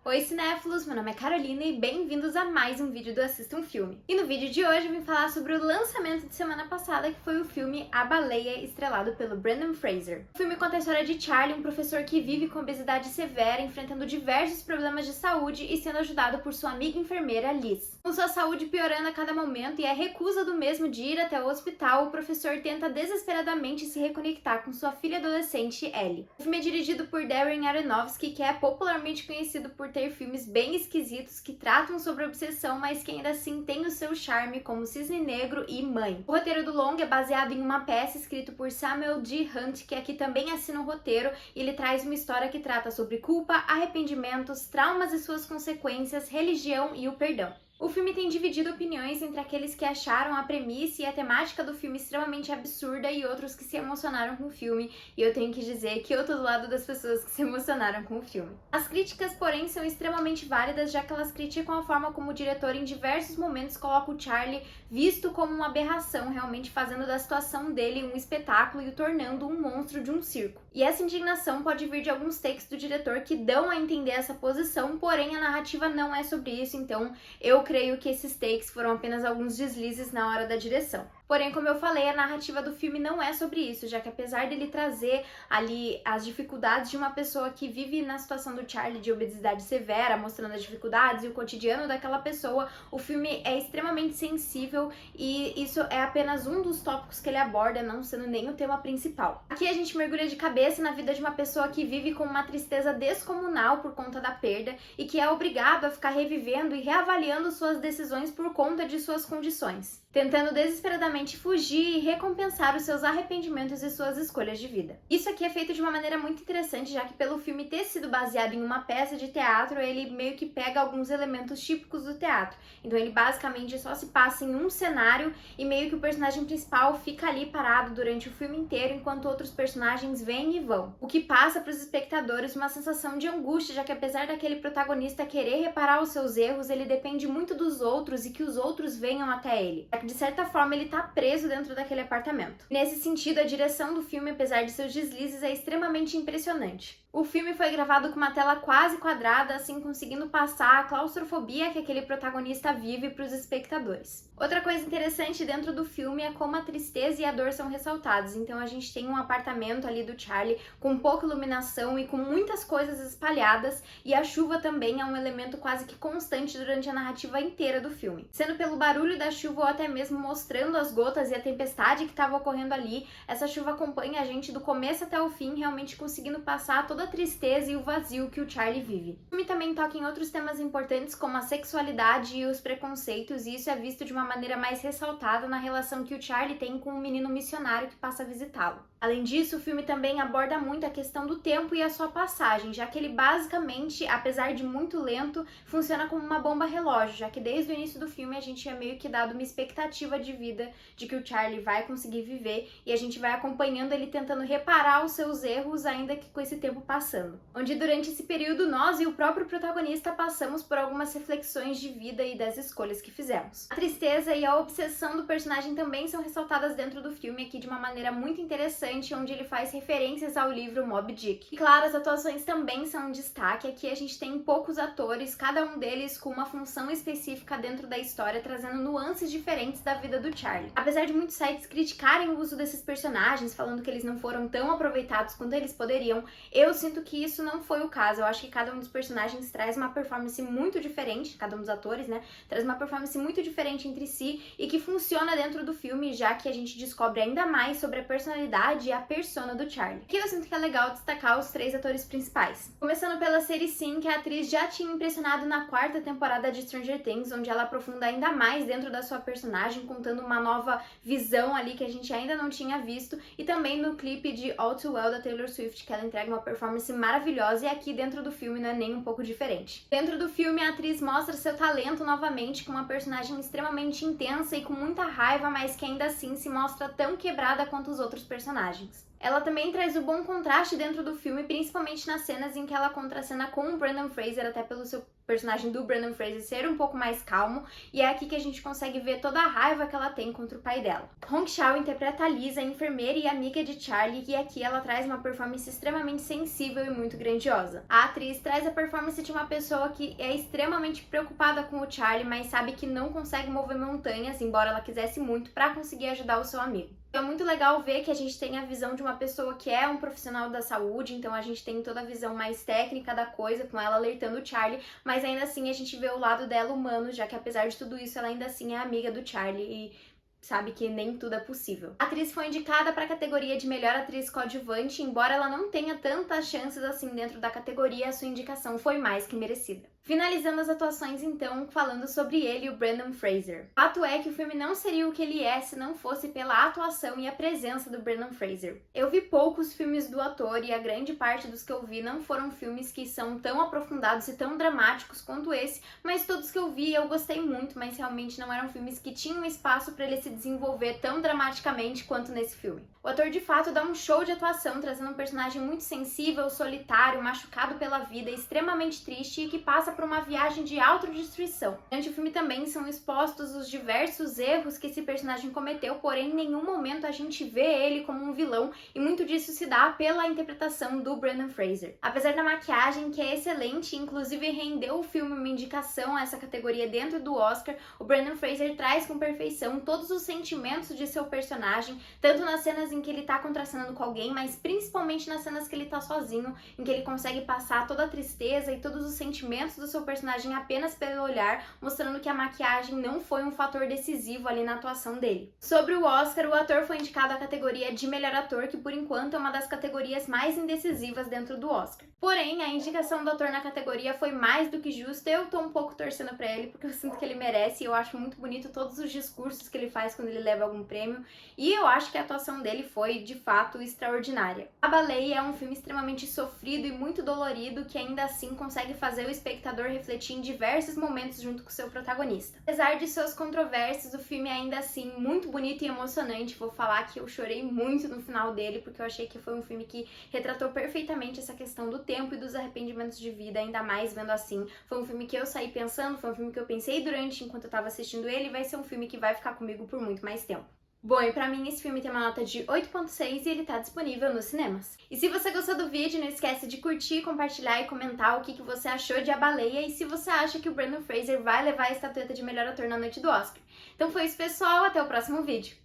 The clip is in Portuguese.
Oi cinéfilos, meu nome é Carolina e bem-vindos a mais um vídeo do Assista um Filme. E no vídeo de hoje eu vim falar sobre o lançamento de semana passada, que foi o filme A Baleia, estrelado pelo Brendan Fraser. O filme conta a história de Charlie, um professor que vive com obesidade severa, enfrentando diversos problemas de saúde e sendo ajudado por sua amiga enfermeira Liz. Com sua saúde piorando a cada momento e a recusa do mesmo de ir até o hospital, o professor tenta desesperadamente se reconectar com sua filha adolescente, Ellie. O filme é dirigido por Darren Aronofsky, que é popularmente conhecido por ter filmes bem esquisitos que tratam sobre obsessão, mas que ainda assim tem o seu charme, como Cisne Negro e Mãe. O roteiro do longa é baseado em uma peça escrita por Samuel G. Hunt, que aqui também assina o roteiro, e ele traz uma história que trata sobre culpa, arrependimentos, traumas e suas consequências, religião e o perdão. O filme tem dividido opiniões entre aqueles que acharam a premissa e a temática do filme extremamente absurda e outros que se emocionaram com o filme, e eu tenho que dizer que eu tô do lado das pessoas que se emocionaram com o filme. As críticas, porém, são extremamente válidas, já que elas criticam a forma como o diretor em diversos momentos coloca o Charlie visto como uma aberração, realmente fazendo da situação dele um espetáculo e o tornando um monstro de um circo. E essa indignação pode vir de alguns takes do diretor que dão a entender essa posição, porém a narrativa não é sobre isso, então eu creio que esses takes foram apenas alguns deslizes na hora da direção. Porém, como eu falei, a narrativa do filme não é sobre isso, já que apesar dele trazer ali as dificuldades de uma pessoa que vive na situação do Charlie de obesidade severa, mostrando as dificuldades e o cotidiano daquela pessoa, o filme é extremamente sensível e isso é apenas um dos tópicos que ele aborda, não sendo nem o tema principal. Aqui a gente mergulha de cabeça na vida de uma pessoa que vive com uma tristeza descomunal por conta da perda e que é obrigado a ficar revivendo e reavaliando suas decisões por conta de suas condições, tentando desesperadamente fugir e recompensar os seus arrependimentos e suas escolhas de vida. Isso aqui é feito de uma maneira muito interessante, já que pelo filme ter sido baseado em uma peça de teatro, ele meio que pega alguns elementos típicos do teatro. Então ele basicamente só se passa em um cenário e meio que o personagem principal fica ali parado durante o filme inteiro, enquanto outros personagens vêm e vão. O que passa para os espectadores uma sensação de angústia, já que apesar daquele protagonista querer reparar os seus erros, ele depende muito dos outros e que os outros venham até ele. De certa forma, ele tá preso dentro daquele apartamento. Nesse sentido, a direção do filme, apesar de seus deslizes, é extremamente impressionante. O filme foi gravado com uma tela quase quadrada, assim conseguindo passar a claustrofobia que aquele protagonista vive para os espectadores. Outra coisa interessante dentro do filme é como a tristeza e a dor são ressaltados. Então a gente tem um apartamento ali do Charlie com pouca iluminação e com muitas coisas espalhadas, e a chuva também é um elemento quase que constante durante a narrativa inteira do filme. Sendo pelo barulho da chuva ou até mesmo mostrando as gotas e a tempestade que estava ocorrendo ali, essa chuva acompanha a gente do começo até o fim, realmente conseguindo passar toda a tristeza e o vazio que o Charlie vive. O filme também toca em outros temas importantes como a sexualidade e os preconceitos, e isso é visto de uma maneira mais ressaltada na relação que o Charlie tem com um menino missionário que passa a visitá-lo. Além disso, o filme também aborda muito a questão do tempo e a sua passagem, já que ele basicamente, apesar de muito lento, funciona como uma bomba relógio, já que desde o início do filme a gente é meio que dado uma expectativa de vida de que o Charlie vai conseguir viver, e a gente vai acompanhando ele tentando reparar os seus erros, ainda que com esse tempo passando. Onde durante esse período nós e o próprio protagonista passamos por algumas reflexões de vida e das escolhas que fizemos. A tristeza e a obsessão do personagem também são ressaltadas dentro do filme aqui de uma maneira muito interessante, onde ele faz referências ao livro Moby Dick. E claro, as atuações também são um destaque. Aqui a gente tem poucos atores, cada um deles com uma função específica dentro da história, trazendo nuances diferentes da vida do Charlie. Apesar de muitos sites criticarem o uso desses personagens, falando que eles não foram tão aproveitados quanto eles poderiam, eu sinto que isso não foi o caso. Eu acho que cada um dos personagens traz uma performance muito diferente, cada um dos atores, né, traz uma performance muito diferente entre si e que funciona dentro do filme, já que a gente descobre ainda mais sobre a personalidade e a persona do Charlie. Aqui eu sinto que é legal destacar os três atores principais. Começando pela Sadie Sink, que a atriz já tinha impressionado na quarta temporada de Stranger Things, onde ela aprofunda ainda mais dentro da sua personagem, contando uma nova visão ali que a gente ainda não tinha visto, e também no clipe de All Too Well da Taylor Swift, que ela entrega uma performance maravilhosa, e aqui dentro do filme não é nem um pouco diferente. Dentro do filme, a atriz mostra seu talento novamente, com uma personagem extremamente intensa e com muita raiva, mas que ainda assim se mostra tão quebrada quanto os outros personagens. Ela também traz o bom contraste dentro do filme, principalmente nas cenas em que ela contracena com o Brendan Fraser, até pelo seu personagem do Brendan Fraser ser um pouco mais calmo, e é aqui que a gente consegue ver toda a raiva que ela tem contra o pai dela. Hong Chau interpreta a Lisa, enfermeira e amiga de Charlie, e aqui ela traz uma performance extremamente sensível e muito grandiosa. A atriz traz a performance de uma pessoa que é extremamente preocupada com o Charlie, mas sabe que não consegue mover montanhas, embora ela quisesse muito, para conseguir ajudar o seu amigo. É muito legal ver que a gente tem a visão de uma pessoa que é um profissional da saúde, então a gente tem toda a visão mais técnica da coisa, com ela alertando o Charlie, mas ainda assim a gente vê o lado dela humano, já que apesar de tudo isso, ela ainda assim é amiga do Charlie e sabe que nem tudo é possível. A atriz foi indicada para a categoria de melhor atriz coadjuvante, embora ela não tenha tantas chances assim dentro da categoria, a sua indicação foi mais que merecida. Finalizando as atuações, então, falando sobre ele e o Brendan Fraser. O fato é que o filme não seria o que ele é se não fosse pela atuação e a presença do Brendan Fraser. Eu vi poucos filmes do ator e a grande parte dos que eu vi não foram filmes que são tão aprofundados e tão dramáticos quanto esse, mas todos que eu vi eu gostei muito, mas realmente não eram filmes que tinham espaço para ele se desenvolver tão dramaticamente quanto nesse filme. O ator de fato dá um show de atuação, trazendo um personagem muito sensível, solitário, machucado pela vida, extremamente triste e que passa por uma viagem de autodestruição. Durante o filme também são expostos os diversos erros que esse personagem cometeu, porém em nenhum momento a gente vê ele como um vilão, e muito disso se dá pela interpretação do Brendan Fraser. Apesar da maquiagem, que é excelente, inclusive rendeu o filme uma indicação a essa categoria dentro do Oscar, o Brendan Fraser traz com perfeição todos os sentimentos de seu personagem, tanto nas cenas em que ele tá contracenando com alguém, mas principalmente nas cenas que ele tá sozinho, em que ele consegue passar toda a tristeza e todos os sentimentos do seu personagem apenas pelo olhar, mostrando que a maquiagem não foi um fator decisivo ali na atuação dele. Sobre o Oscar, o ator foi indicado à categoria de melhor ator, que por enquanto é uma das categorias mais indecisivas dentro do Oscar. Porém, a indicação do ator na categoria foi mais do que justa. Eu tô um pouco torcendo pra ele, porque eu sinto que ele merece, e eu acho muito bonito todos os discursos que ele faz quando ele leva algum prêmio, e eu acho que a atuação dele foi, de fato, extraordinária. A Baleia é um filme extremamente sofrido e muito dolorido, que ainda assim consegue fazer o espectador refletir em diversos momentos junto com seu protagonista. Apesar de suas controvérsias, o filme é ainda assim muito bonito e emocionante. Vou falar que eu chorei muito no final dele, porque eu achei que foi um filme que retratou perfeitamente essa questão do tempo e dos arrependimentos de vida, ainda mais vendo assim. Foi um filme que eu saí pensando, foi um filme que eu pensei durante enquanto eu tava assistindo ele, e vai ser um filme que vai ficar comigo por muito mais tempo. Bom, e pra mim esse filme tem uma nota de 8.6 e ele tá disponível nos cinemas. E se você gostou do vídeo, não esquece de curtir, compartilhar e comentar o que você achou de A Baleia e se você acha que o Brendan Fraser vai levar a estatueta de melhor ator na noite do Oscar. Então foi isso, pessoal, até o próximo vídeo.